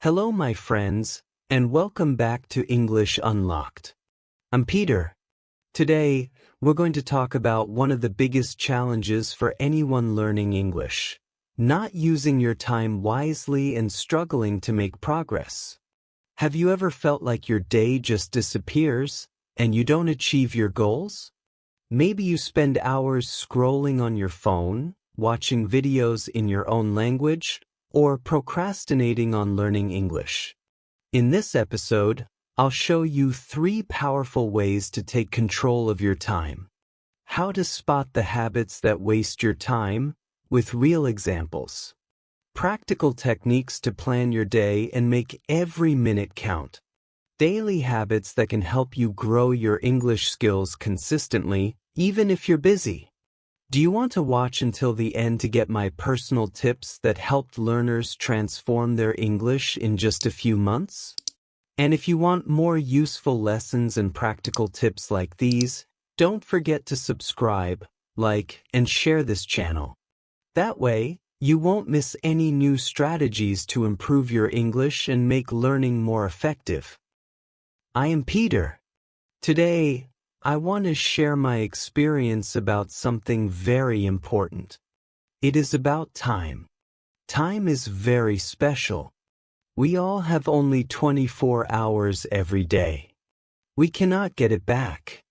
Hello, my friends, and welcome back to English Unlocked. I'm Peter. Today, we're going to talk about one of the biggest challenges for anyone learning English: not using your time wisely and struggling to make progress. Have you ever felt like your day just disappears and you don't achieve your goals? Maybe you spend hours scrolling on your phone, watching videos in your own language, or procrastinating on learning English. In this episode, I'll show you 3 powerful ways to take control of your time. How to spot the habits that waste your time, with real examples. Practical techniques to plan your day and make every minute count. Daily habits that can help you grow your English skills consistently, even if you're busy. Do you want to watch until the end to get my personal tips that helped learners transform their English in just a few months? And if you want more useful lessons and practical tips like these, don't forget to subscribe, like, and share this channel. That way, you won't miss any new strategies to improve your English and make learning more effective. I am Peter. Today, I want to share my experience about something very important. It is about time. Time is very special. We all have only 24 hours every day. We cannot get it back.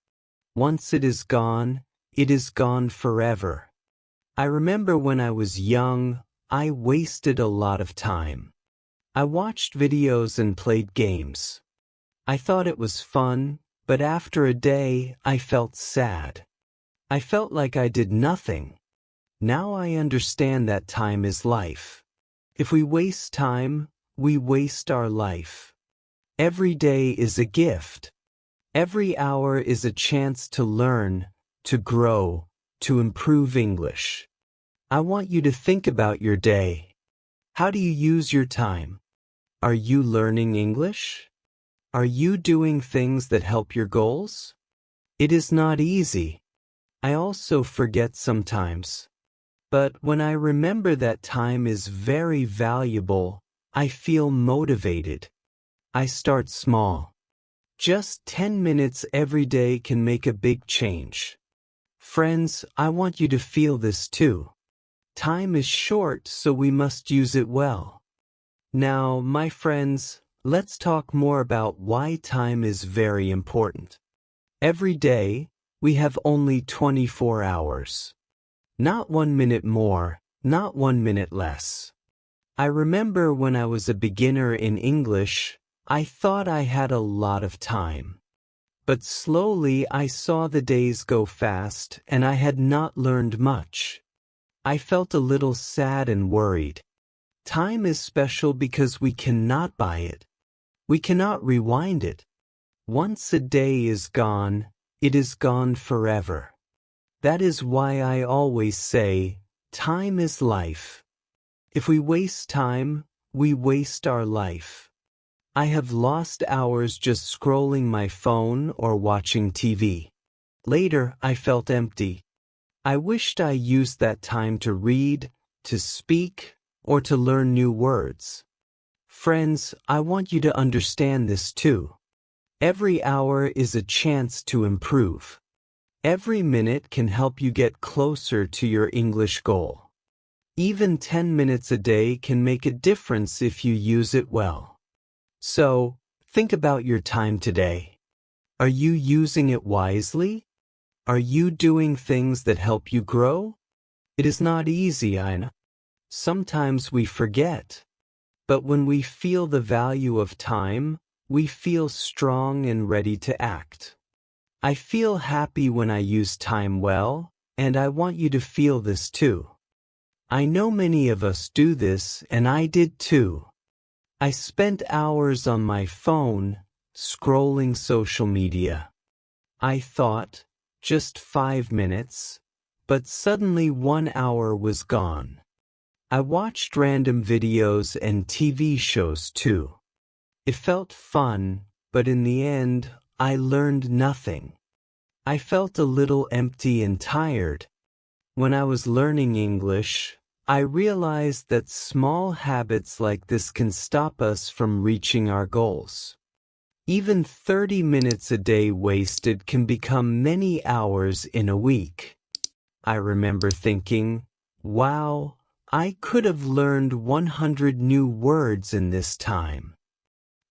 Once it is gone forever. I remember when I was young, I wasted a lot of time. I watched videos and played games. I thought it was fun, but after a day, I felt sad. I felt like I did nothing. Now I understand that time is life. If we waste time, we waste our life. Every day is a gift. Every hour is a chance to learn, to grow, to improve English. I want you to think about your day. How do you use your time? Are you learning English? Are you doing things that help your goals? It is not easy. I also forget sometimes. But when I remember that time is very valuable, I feel motivated. I start small. Just 10 minutes every day can make a big change. Friends, I want you to feel this too. Time is short, so we must use it well. Now, my friends, let's talk more about why time is very important. Every day, we have only 24 hours. Not 1 minute more, not 1 minute less. I remember when I was a beginner in English, I thought I had a lot of time. But slowly I saw the days go fast and I had not learned much. I felt a little sad and worried. Time is special because we cannot buy it. We cannot rewind it. Once a day is gone, it is gone forever. That is why I always say, time is life. If we waste time, we waste our life. I have lost hours just scrolling my phone or watching TV. Later, I felt empty. I wished I used that time to read, to speak, or to learn new words. Friends, I want you to understand this too. Every hour is a chance to improve. Every minute can help you get closer to your English goal. Even 10 minutes a day can make a difference if you use it well. So, think about your time today. Are you using it wisely? Are you doing things that help you grow? It is not easy, I know. Sometimes we forget. But when we feel the value of time, we feel strong and ready to act. I feel happy when I use time well, and I want you to feel this too. I know many of us do this, and I did too. I spent hours on my phone, scrolling social media. I thought, just 5 minutes, but suddenly 1 hour was gone. I watched random videos and TV shows too. It felt fun, but in the end, I learned nothing. I felt a little empty and tired. When I was learning English, I realized that small habits like this can stop us from reaching our goals. Even 30 minutes a day wasted can become many hours in a week. I remember thinking, wow, I could have learned 100 new words in this time.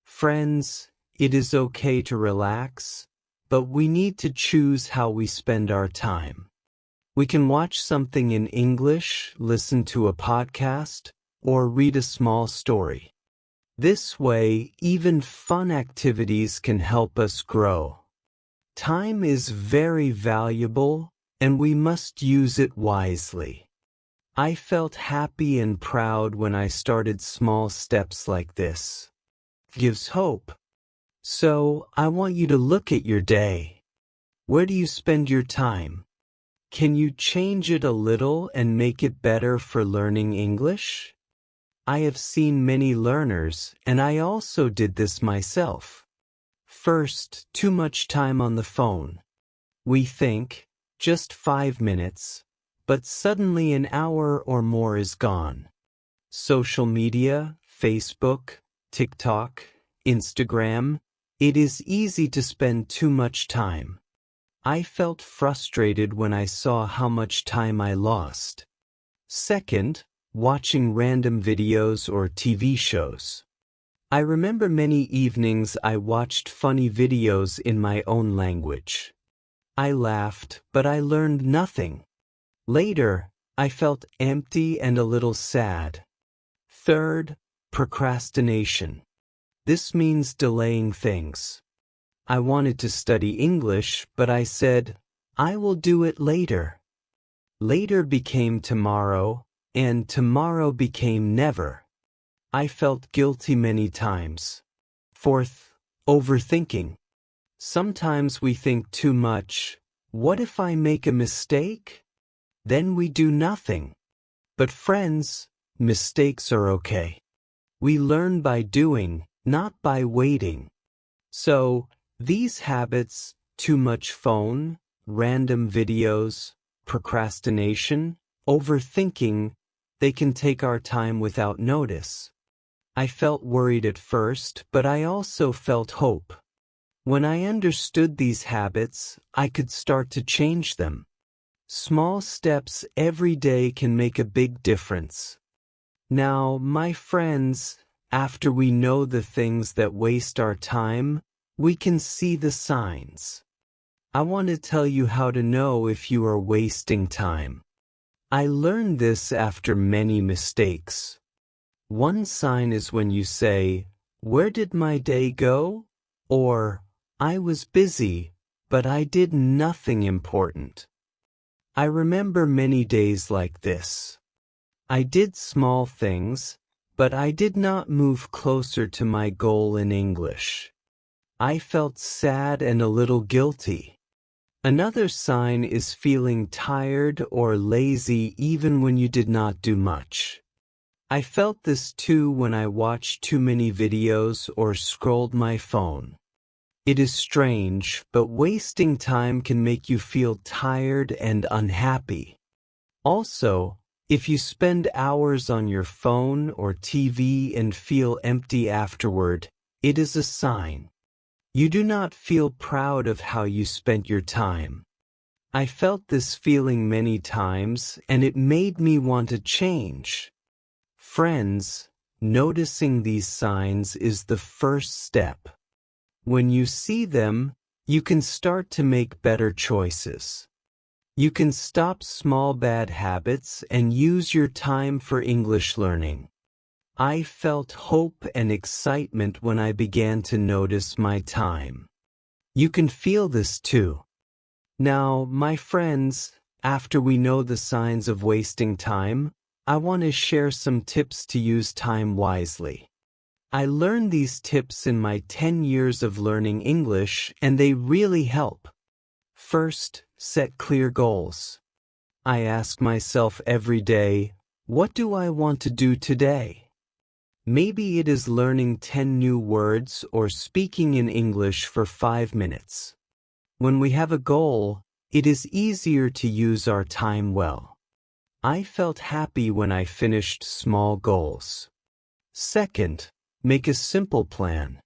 Friends, it is okay to relax, but we need to choose how we spend our time. We can watch something in English, listen to a podcast, or read a small story. This way, even fun activities can help us grow. Time is very valuable, and we must use it wisely. I felt happy and proud when I started small steps like this. Gives hope. So, I want you to look at your day. Where do you spend your time? Can you change it a little and make it better for learning English? I have seen many learners, and I also did this myself. First, too much time on the phone. We think, just 5 minutes, but suddenly an hour or more is gone. Social media, Facebook, TikTok, Instagram, it is easy to spend too much time. I felt frustrated when I saw how much time I lost. Second, watching random videos or TV shows. I remember many evenings I watched funny videos in my own language. I laughed, but I learned nothing. Later, I felt empty and a little sad. Third, procrastination. This means delaying things. I wanted to study English, but I said, I will do it later. Later became tomorrow, and tomorrow became never. I felt guilty many times. Fourth, overthinking. Sometimes we think too much. What if I make a mistake? Then we do nothing. But friends, mistakes are okay. We learn by doing, not by waiting. So, these habits, too much phone, random videos, procrastination, overthinking, they can take our time without notice. I felt worried at first, but I also felt hope. When I understood these habits, I could start to change them. Small steps every day can make a big difference. Now, my friends, after we know the things that waste our time, we can see the signs. I want to tell you how to know if you are wasting time. I learned this after many mistakes. One sign is when you say, "Where did my day go?" Or, "I was busy, but I did nothing important." I remember many days like this. I did small things, but I did not move closer to my goal in English. I felt sad and a little guilty. Another sign is feeling tired or lazy even when you did not do much. I felt this too when I watched too many videos or scrolled my phone. It is strange, but wasting time can make you feel tired and unhappy. Also, if you spend hours on your phone or TV and feel empty afterward, it is a sign. You do not feel proud of how you spent your time. I felt this feeling many times, and it made me want to change. Friends, noticing these signs is the first step. When you see them, you can start to make better choices. You can stop small bad habits and use your time for English learning. I felt hope and excitement when I began to notice my time. You can feel this too. Now, my friends, after we know the signs of wasting time, I want to share some tips to use time wisely. I learned these tips in my 10 years of learning English, and they really help. First, set clear goals. I ask myself every day, what do I want to do today? Maybe it is learning 10 new words or speaking in English for 5 minutes. When we have a goal, it is easier to use our time well. I felt happy when I finished small goals. Second, make a simple plan.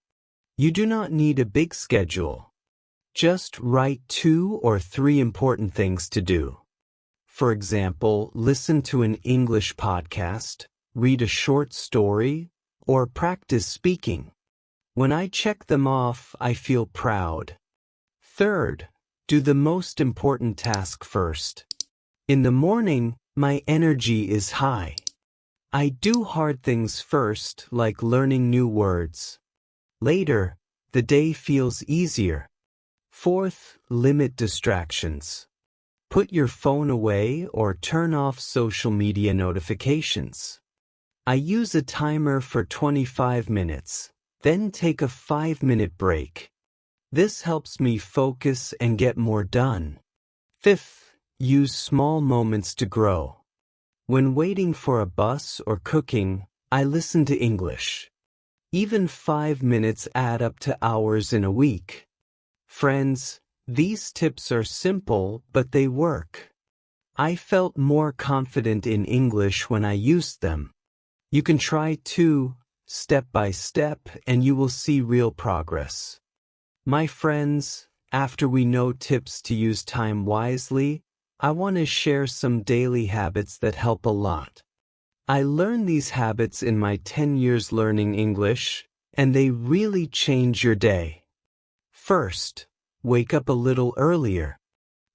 You do not need a big schedule. Just write 2 or 3 important things to do. For example, listen to an English podcast, read a short story, or practice speaking. When I check them off, I feel proud. Third, do the most important task first. In the morning, my energy is high. I do hard things first, like learning new words. Later, the day feels easier. Fourth, limit distractions. Put your phone away or turn off social media notifications. I use a timer for 25 minutes, then take a 5-minute break. This helps me focus and get more done. Fifth, use small moments to grow. When waiting for a bus or cooking, I listen to English. Even 5 minutes add up to hours in a week. Friends, these tips are simple, but they work. I felt more confident in English when I used them. You can try too, step by step, and you will see real progress. My friends, after we know tips to use time wisely, I want to share some daily habits that help a lot. I learned these habits in my 10 years learning English, and they really change your day. First, wake up a little earlier,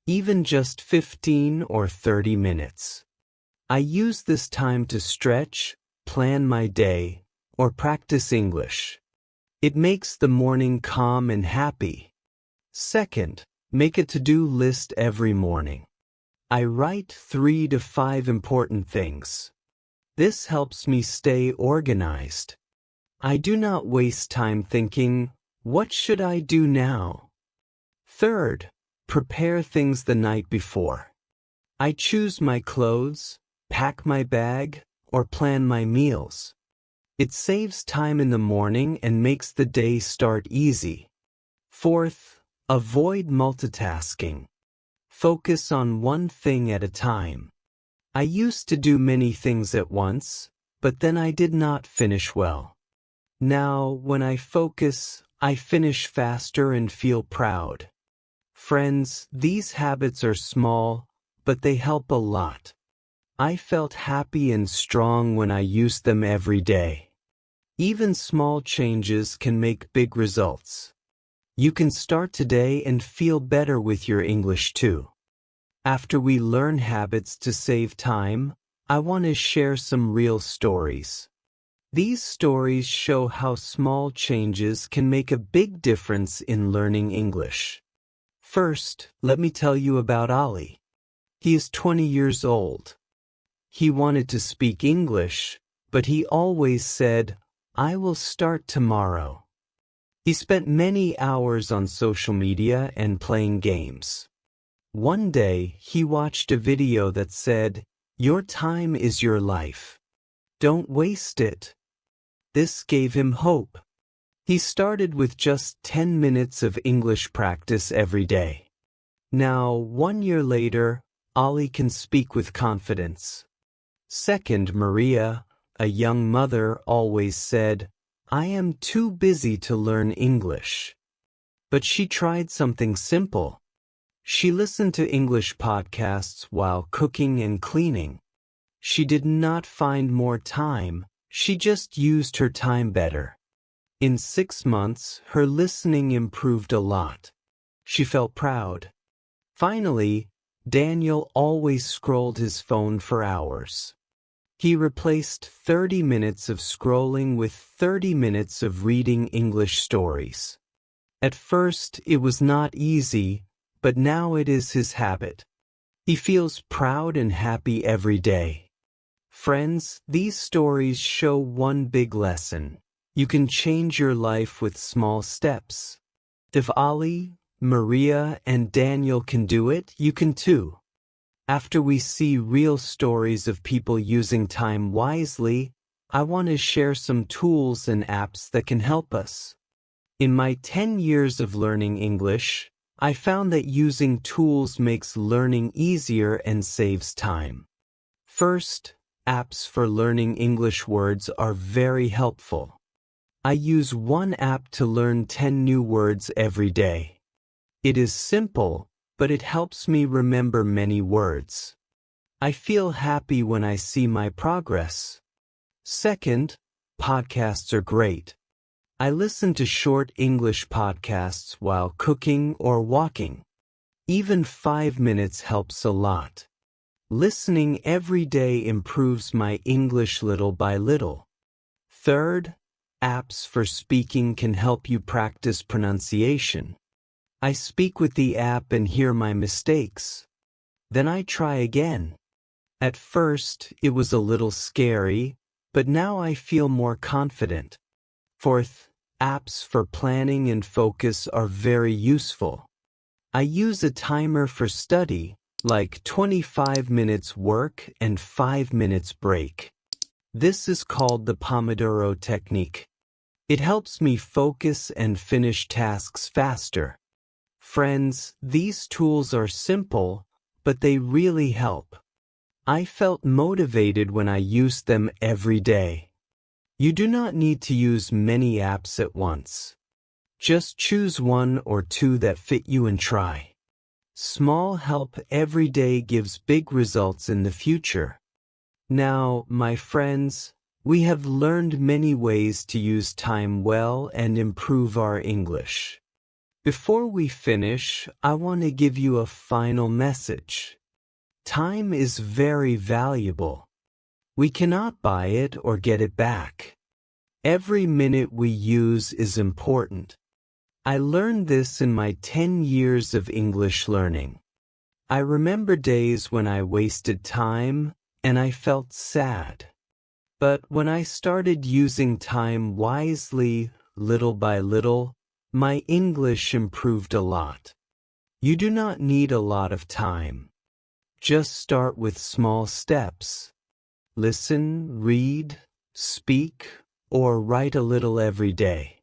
even just 15 or 30 minutes. I use this time to stretch, plan my day, or practice English. It makes the morning calm and happy. Second, make a to-do list every morning. I write 3 to 5 important things. This helps me stay organized. I do not waste time thinking, what should I do now? Third, prepare things the night before. I choose my clothes, pack my bag, or plan my meals. It saves time in the morning and makes the day start easy. Fourth, avoid multitasking. Focus on one thing at a time. I used to do many things at once, but then I did not finish well. Now, when I focus, I finish faster and feel proud. Friends, these habits are small, but they help a lot. I felt happy and strong when I used them every day. Even small changes can make big results. You can start today and feel better with your English too. After we learn habits to save time, I want to share some real stories. These stories show how small changes can make a big difference in learning English. First, let me tell you about Ali. He is 20 years old. He wanted to speak English, but he always said, "I will start tomorrow." He spent many hours on social media and playing games. One day, he watched a video that said, "Your time is your life. Don't waste it." This gave him hope. He started with just 10 minutes of English practice every day. Now, 1 year later, Ali can speak with confidence. Second, Maria, a young mother, always said, "I am too busy to learn English." But she tried something simple. She listened to English podcasts while cooking and cleaning. She did not find more time, she just used her time better. In 6 months, her listening improved a lot. She felt proud. Finally, Daniel always scrolled his phone for hours. He replaced 30 minutes of scrolling with 30 minutes of reading English stories. At first, it was not easy, but now it is his habit. He feels proud and happy every day. Friends, these stories show one big lesson. You can change your life with small steps. If Ali, Maria, and Daniel can do it, you can too. After we see real stories of people using time wisely, I want to share some tools and apps that can help us. In my 10 years of learning English, I found that using tools makes learning easier and saves time. First, apps for learning English words are very helpful. I use one app to learn 10 new words every day. It is simple, but it helps me remember many words. I feel happy when I see my progress. Second, podcasts are great. I listen to short English podcasts while cooking or walking. Even 5 minutes helps a lot. Listening every day improves my English little by little. Third, apps for speaking can help you practice pronunciation. I speak with the app and hear my mistakes. Then I try again. At first, it was a little scary, but now I feel more confident. Fourth, apps for planning and focus are very useful. I use a timer for study, like 25 minutes work and 5 minutes break. This is called the Pomodoro technique. It helps me focus and finish tasks faster. Friends, these tools are simple, but they really help. I felt motivated when I used them every day. You do not need to use many apps at once. Just choose one or two that fit you and try. Small help every day gives big results in the future. Now, my friends, we have learned many ways to use time well and improve our English. Before we finish, I want to give you a final message. Time is very valuable. We cannot buy it or get it back. Every minute we use is important. I learned this in my 10 years of English learning. I remember days when I wasted time and I felt sad. But when I started using time wisely, little by little, my English improved a lot. You do not need a lot of time. Just start with small steps. Listen, read, speak, or write a little every day.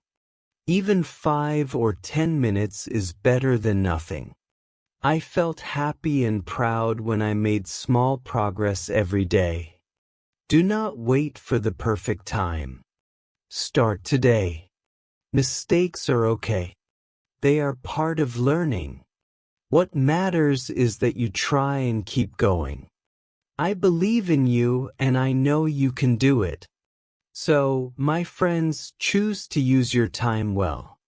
Even 5 or 10 minutes is better than nothing. I felt happy and proud when I made small progress every day. Do not wait for the perfect time. Start today. Mistakes are okay. They are part of learning. What matters is that you try and keep going. I believe in you and I know you can do it. So, my friends, choose to use your time well.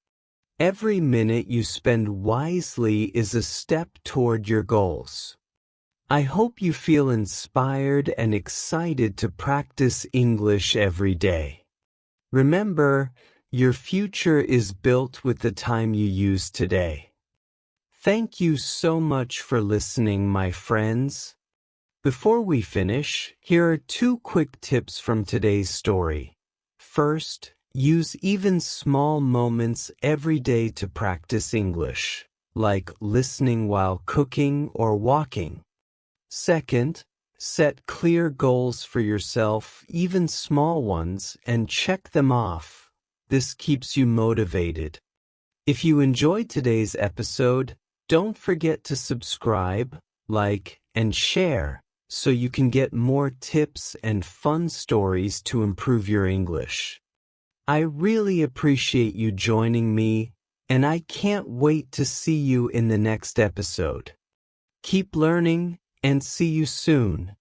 Every minute you spend wisely is a step toward your goals. I hope you feel inspired and excited to practice English every day. Remember, your future is built with the time you use today. Thank you so much for listening, my friends. Before we finish, here are 2 quick tips from today's story. First, use even small moments every day to practice English, like listening while cooking or walking. Second, set clear goals for yourself, even small ones, and check them off. This keeps you motivated. If you enjoyed today's episode, don't forget to subscribe, like, and share so you can get more tips and fun stories to improve your English. I really appreciate you joining me, and I can't wait to see you in the next episode. Keep learning, and see you soon.